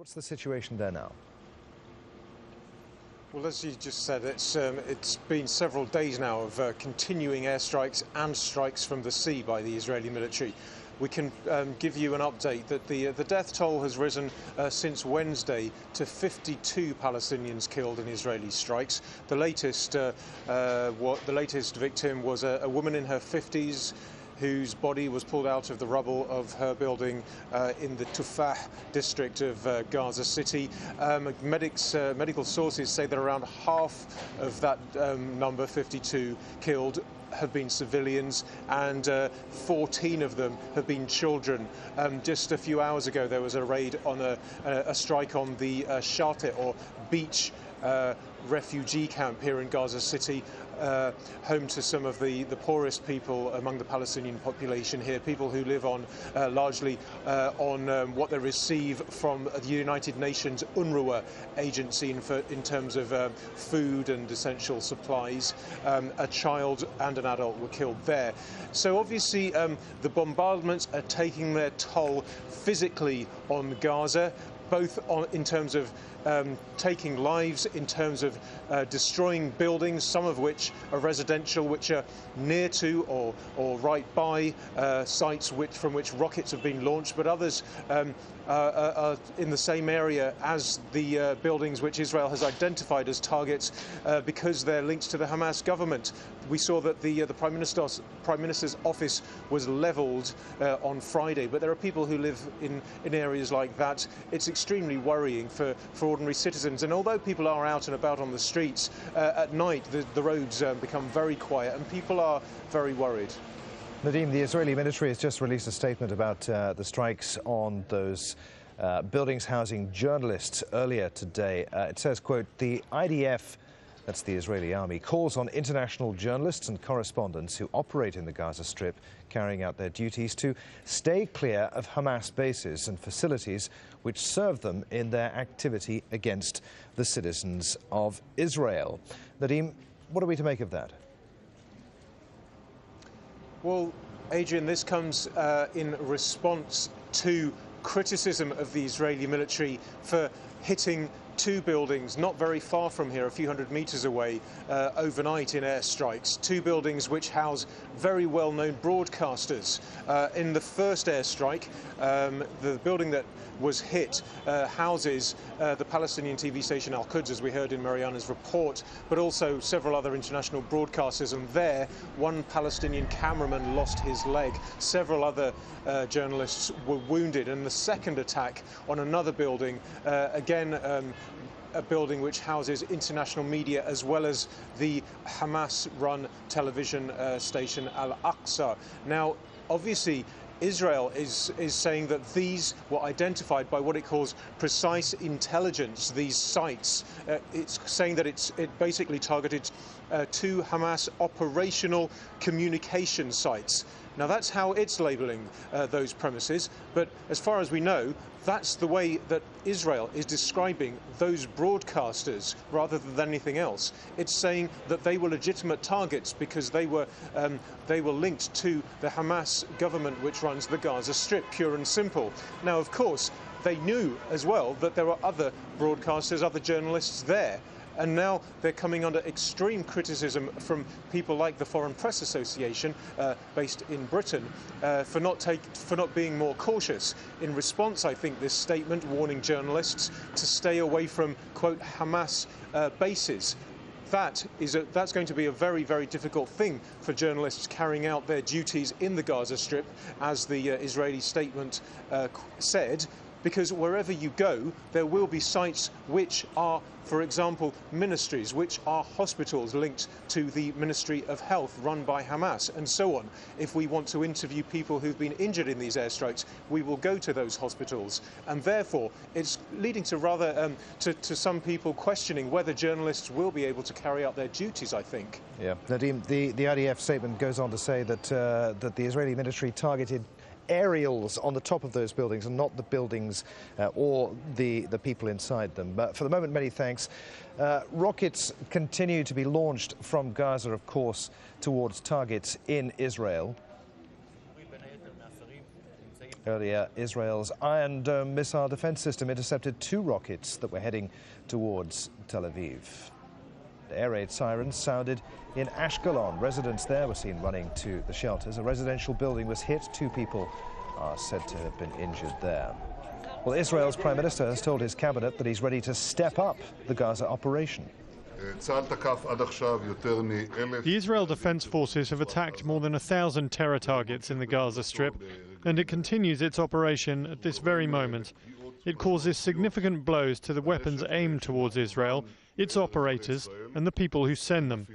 What's the situation there now? Well, as you just said, it's been several days now of continuing airstrikes and strikes from the sea by the Israeli military. We can give you an update that the death toll has risen since Wednesday to 52 Palestinians killed in Israeli strikes. The latest victim was a woman in her 50s whose body was pulled out of the rubble of her building in the Tufah district of Gaza City. Medical sources say that around half of that number, 52 killed, have been civilians, and 14 of them have been children. Just a few hours ago, there was a raid on a strike on the Shateh, or beach, refugee camp here in Gaza City, home to some of the poorest people among the Palestinian population here, people who live on largely on what they receive from the United Nations UNRWA agency in terms of food and essential supplies. A child and an adult were killed there. So obviously the bombardments are taking their toll physically on Gaza, both in terms of taking lives, in terms of destroying buildings, some of which are residential, which are near to or right by sites from which rockets have been launched, but others are in the same area as the buildings which Israel has identified as targets because they're linked to the Hamas government. We saw that the Prime Minister's office was levelled on Friday, but there are people who live in areas like that. It's extremely worrying for ordinary citizens, and although people are out and about on the streets at night, the roads become very quiet and people are very worried. Nadeem, the Israeli military has just released a statement about the strikes on those buildings housing journalists earlier today. It says, quote, the IDF, that's the Israeli army, calls on international journalists and correspondents who operate in the Gaza Strip carrying out their duties to stay clear of Hamas bases and facilities which serve them in their activity against the citizens of Israel. Nadeem, what are we to make of that? Well, Adrian, this comes in response to criticism of the Israeli military for hitting two buildings not very far from here, a few hundred meters away, overnight in airstrikes. Two buildings which house very well-known broadcasters. In the first airstrike, the building that was hit houses the Palestinian TV station Al-Quds, as we heard in Mariana's report, but also several other international broadcasters. And there, one Palestinian cameraman lost his leg. Several other journalists were wounded. And the second attack on another building, again, a building which houses international media as well as the Hamas-run television station Al-Aqsa. Now, obviously, Israel is saying that these were identified by what it calls precise intelligence, these sites. It's saying that it basically targeted two Hamas operational communication sites. Now, that's how it's labelling those premises, but as far as we know, that's the way that Israel is describing those broadcasters rather than anything else. It's saying that they were legitimate targets because they were linked to the Hamas government which runs the Gaza Strip, pure and simple. Now, of course, they knew as well that there were other broadcasters, other journalists there. And now they're coming under extreme criticism from people like the Foreign Press Association, based in Britain, for not being more cautious. In response, I think, this statement warning journalists to stay away from, quote, Hamas bases. That's going to be a very, very difficult thing for journalists carrying out their duties in the Gaza Strip, as the Israeli statement said. Because wherever you go, there will be sites which are, for example, ministries, which are hospitals linked to the Ministry of Health run by Hamas, and so on. If we want to interview people who've been injured in these airstrikes, we will go to those hospitals. And therefore, it's leading to rather, to some people questioning whether journalists will be able to carry out their duties, I think. Yeah, Nadeem, the IDF statement goes on to say that, that the Israeli military targeted aerials on the top of those buildings and not the buildings or the people inside them. But for the moment, many thanks. Rockets continue to be launched from Gaza, of course, towards targets in Israel. Earlier, Israel's Iron Dome missile defense system intercepted 2 rockets that were heading towards Tel Aviv. The air raid sirens sounded in Ashkelon. Residents there were seen running to the shelters. A residential building was hit. 2 people are said to have been injured there. Well, Israel's Prime Minister has told his cabinet that he's ready to step up the Gaza operation. The Israel Defense Forces have attacked more than 1,000 terror targets in the Gaza Strip, and it continues its operation at this very moment. It causes significant blows to the weapons aimed towards Israel, its operators, and the people who send them.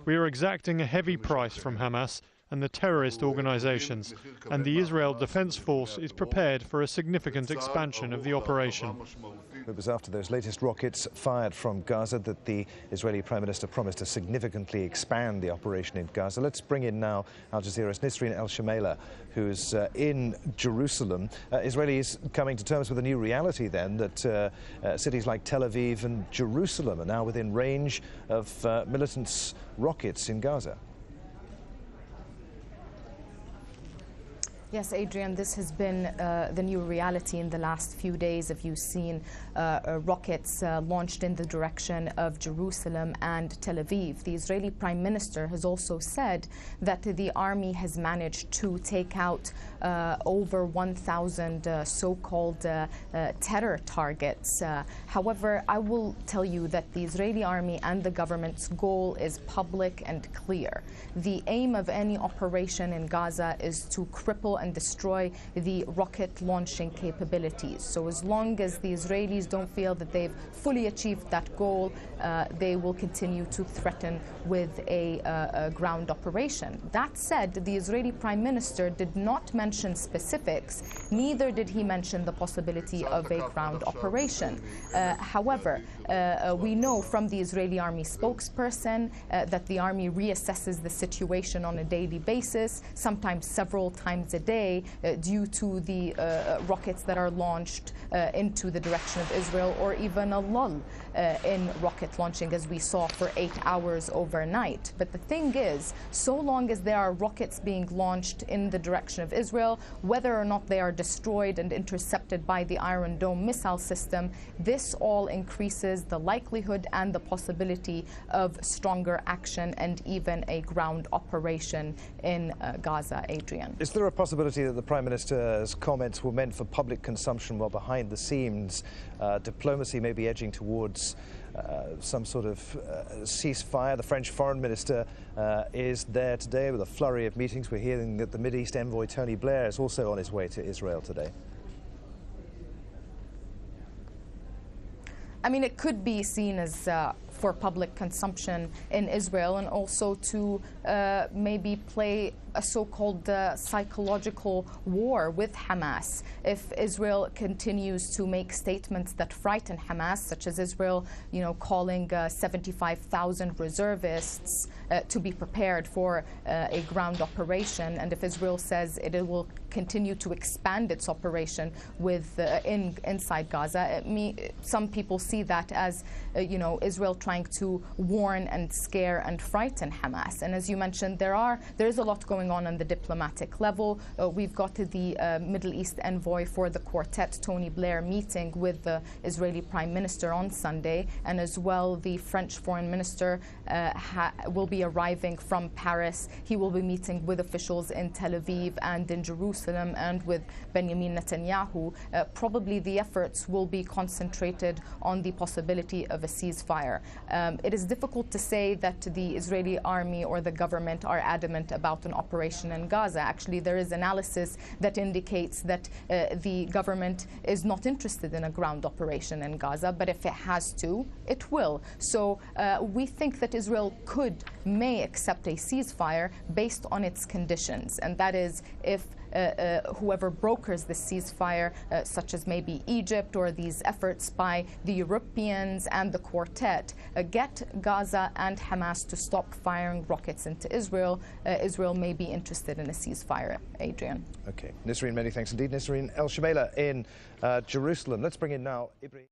We are exacting a heavy price from Hamas and the terrorist organizations, and the Israel Defense Force is prepared for a significant expansion of the operation. It was after those latest rockets fired from Gaza that the Israeli Prime Minister promised to significantly expand the operation in Gaza. Let's bring in now Al Jazeera's Nisreen El-Shamaila, who's in Jerusalem. Israelis coming to terms with a new reality then, that cities like Tel Aviv and Jerusalem are now within range of militants' rockets in Gaza. Yes, Adrian, this has been the new reality in the last few days. If you've seen rockets launched in the direction of Jerusalem and Tel Aviv. The Israeli Prime Minister has also said that the army has managed to take out over 1,000 so-called terror targets. However, I will tell you that the Israeli army and the government's goal is public and clear. The aim of any operation in Gaza is to cripple and destroy the rocket launching capabilities. So as long as the Israelis don't feel that they've fully achieved that goal, they will continue to threaten with a ground operation. That said, the Israeli Prime Minister did not mention specifics, neither did he mention the possibility of a ground operation. However, we know from the Israeli army spokesperson that the army reassesses the situation on a daily basis, sometimes several times a day, due to the rockets that are launched into the direction of Israel, or even a lull in rocket launching, as we saw for 8 hours overnight. But the thing is, so long as there are rockets being launched in the direction of Israel, whether or not they are destroyed and intercepted by the Iron Dome missile system, this all increases the likelihood and the possibility of stronger action and even a ground operation in Gaza. Adrian. Is there a possibility that the Prime Minister's comments were meant for public consumption, while behind the scenes diplomacy may be edging towards some sort of ceasefire? The French Foreign Minister is there today with a flurry of meetings. We're hearing that the Mideast envoy Tony Blair is also on his way to Israel today. I mean, it could be seen as for public consumption in Israel, and also to maybe play a so-called psychological war with Hamas. If Israel continues to make statements that frighten Hamas, such as Israel, calling 75,000 reservists to be prepared for a ground operation, and if Israel says it will continue to expand its operation with inside Gaza, some people see that as Israel trying to warn and scare and frighten Hamas. And as you mentioned, there is a lot going on the diplomatic level. We've got the Middle East envoy for the quartet, Tony Blair, meeting with the Israeli Prime Minister on Sunday, and as well the French Foreign Minister will be arriving from Paris. He will be meeting with officials in Tel Aviv and in Jerusalem, and with Benjamin Netanyahu. Probably the efforts will be concentrated on the possibility of a ceasefire. It is difficult to say that the Israeli army or the government are adamant about an operation in Gaza. Actually, there is analysis that indicates that the government is not interested in a ground operation in Gaza, but if it has to, it will. So we think that Israel may accept a ceasefire based on its conditions, and that is if whoever brokers the ceasefire, such as maybe Egypt, or these efforts by the Europeans and the quartet, get Gaza and Hamas to stop firing rockets into Israel, Israel may be interested in a ceasefire. Adrian. Okay. Nisreen, many thanks indeed. Nisreen El-Shamaila in Jerusalem. Let's bring in now Ibrahim.